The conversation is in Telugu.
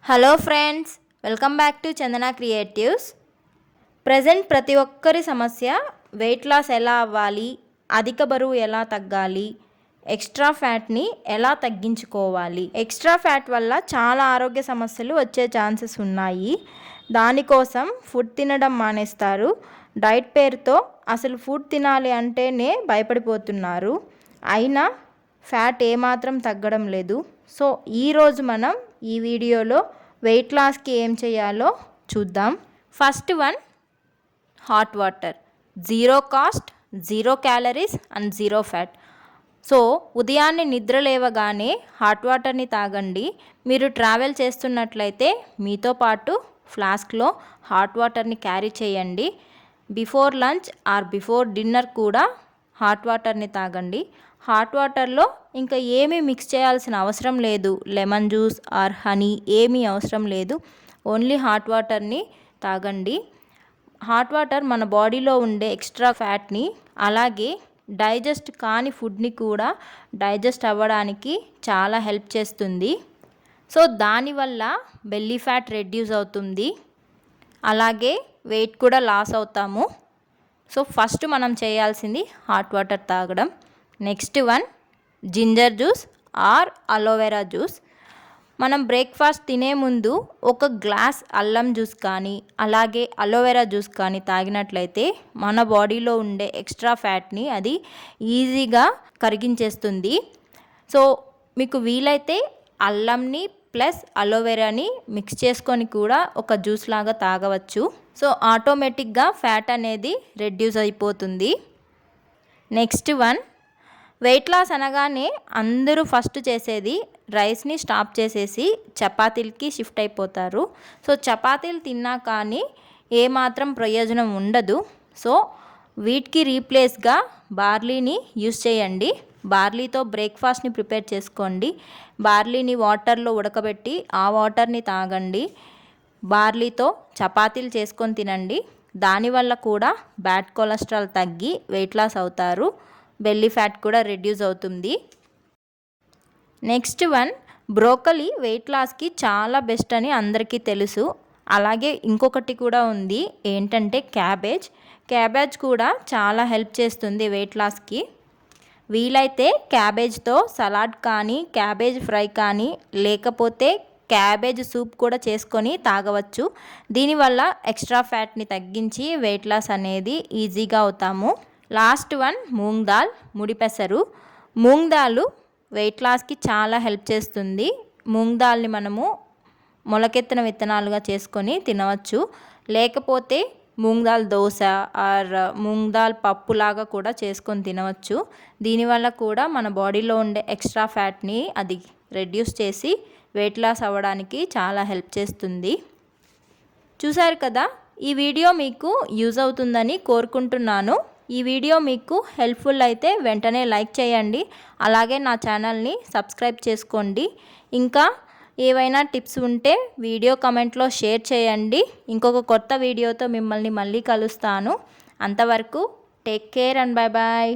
Hello friends, welcome back to Chandana creatives. Present ప్రతి ఒక్కరి సమస్య వెయిట్ లాస్ ఎలా అవ్వాలి, అధిక బరువు ఎలా తగ్గాలి, ఎక్స్ట్రా ఫ్యాట్ని ఎలా తగ్గించుకోవాలి. ఎక్స్ట్రా ఫ్యాట్ వల్ల చాలా ఆరోగ్య సమస్యలు వచ్చే ఛాన్సెస్ ఉన్నాయి. దానికోసం ఫుడ్ తినడం మానేస్తారు. డైట్ పేరుతో అసలు ఫుడ్ తినాలి అంటేనే భయపడిపోతున్నారు. అయినా ఫ్యాట్ ఏమాత్రం తగ్గడం లేదు. సో ఈరోజు మనం ఈ వీడియోలో వెయిట్ లాస్కి ఏం చేయాలో చూద్దాం. First one, hot water. Zero cost, zero calories and zero fat. So ఉదయాన్నే నిద్ర లేవగానే హాట్ వాటర్ని తాగండి. మీరు ట్రావెల్ చేస్తున్నట్లయితే మీతో పాటు ఫ్లాస్క్లో హాట్ వాటర్ని క్యారీ చేయండి. Before lunch or before dinner కూడా హాట్ వాటర్ని తాగండి. హాట్ వాటర్లో ఇంకా ఏమీ మిక్స్ చేయాల్సిన అవసరం లేదు. లెమన్ జ్యూస్ ఆర్ హనీ ఏమీ అవసరం లేదు. ఓన్లీ హాట్ వాటర్ని తాగండి. హాట్ వాటర్ మన బాడీలో ఉండే ఎక్స్ట్రా ఫ్యాట్ని, అలాగే డైజెస్ట్ కాని ఫుడ్ని కూడా డైజెస్ట్ అవ్వడానికి చాలా హెల్ప్ చేస్తుంది. సో దానివల్ల బెల్లీ ఫ్యాట్ రెడ్యూస్ అవుతుంది, అలాగే వెయిట్ కూడా లాస్ అవుతాము. సో ఫస్ట్ మనం చేయాల్సింది హాట్ వాటర్ తాగడం. Next one, ginger juice or aloe vera juice. మనం బ్రేక్ఫాస్ట్ తినే ముందు ఒక గ్లాస్ అల్లం జ్యూస్ కానీ అలాగే అలోవెరా జ్యూస్ కానీ తాగినట్లయితే మన బాడీలో ఉండే ఎక్స్ట్రా ఫ్యాట్ని అది ఈజీగా కరిగించేస్తుంది. సో మీకు వీలైతే అల్లంని ప్లస్ అలోవెరాని మిక్స్ చేసుకొని కూడా ఒక జ్యూస్ లాగా తాగవచ్చు. సో ఆటోమేటిక్గా ఫ్యాట్ అనేది రెడ్యూస్ అయిపోతుంది. నెక్స్ట్ వన్, వెయిట్ లాస్ అనగానే అందరూ ఫస్ట్ చేసేది రైస్ని స్టాప్ చేసేసి చపాతీలకి షిఫ్ట్ అయిపోతారు. సో చపాతీలు తిన్నా కానీ ఏమాత్రం ప్రయోజనం ఉండదు. సో వీటికి రీప్లేస్గా బార్లీని యూస్ చేయండి. బార్లీతో బ్రేక్ఫాస్ట్ని ప్రిపేర్ చేసుకోండి. బార్లీని వాటర్లో ఉడకబెట్టి ఆ వాటర్ని తాగండి. బార్లీతో చపాతీలు చేసుకొని తినండి. దానివల్ల కూడా బ్యాడ్ కొలెస్ట్రాల్ తగ్గి వెయిట్ లాస్ అవుతారు. బెల్లీ ఫ్యాట్ కూడా రెడ్యూస్ అవుతుంది. నెక్స్ట్ వన్, బ్రోకలీ వెయిట్ లాస్కి చాలా బెస్ట్ అని అందరికీ తెలుసు. అలాగే ఇంకొకటి కూడా ఉంది, ఏంటంటే క్యాబేజ్. క్యాబేజ్ కూడా చాలా హెల్ప్ చేస్తుంది వెయిట్ లాస్కి. వీలైతే క్యాబేజ్తో సలాడ్ కానీ క్యాబేజ్ ఫ్రై కానీ లేకపోతే క్యాబేజ్ సూప్ కూడా చేసుకొని తాగవచ్చు. దీనివల్ల ఎక్స్ట్రా ఫ్యాట్ని తగ్గించి వెయిట్ లాస్ అనేది ఈజీగా అవుతాము. లాస్ట్ వన్, మూంగ్ దాల్, ముడి పెసరు. మూంగ్ దాల్ వెయిట్ లాస్కి చాలా హెల్ప్ చేస్తుంది. మూంగ్ దాల్ని మనము మొలకెత్తిన విత్తనాలుగా చేసుకొని తినవచ్చు. లేకపోతే మూంగ్ దాల్ దోశ ఆర్ మూంగ్ దాల్ పప్పులాగా కూడా చేసుకొని తినవచ్చు. దీనివల్ల కూడా మన బాడీలో ఉండే ఎక్స్ట్రా ఫ్యాట్ని అది రెడ్యూస్ చేసి వెయిట్ లాస్ అవ్వడానికి చాలా హెల్ప్ చేస్తుంది. చూసారు కదా, ఈ వీడియో మీకు యూజ్ అవుతుందని కోరుకుంటున్నాను. ఈ వీడియో మీకు హెల్ప్ఫుల్ అయితే వెంటనే లైక్ చేయండి. అలాగే నా ఛానల్ని సబ్స్క్రైబ్ చేసుకోండి. ఇంకా ఏవైనా టిప్స్ ఉంటే వీడియో కామెంట్లో షేర్ చేయండి. ఇంకొక కొత్త వీడియోతో మిమ్మల్ని మళ్ళీ కలుస్తాను. అంతవరకు take care and bye bye.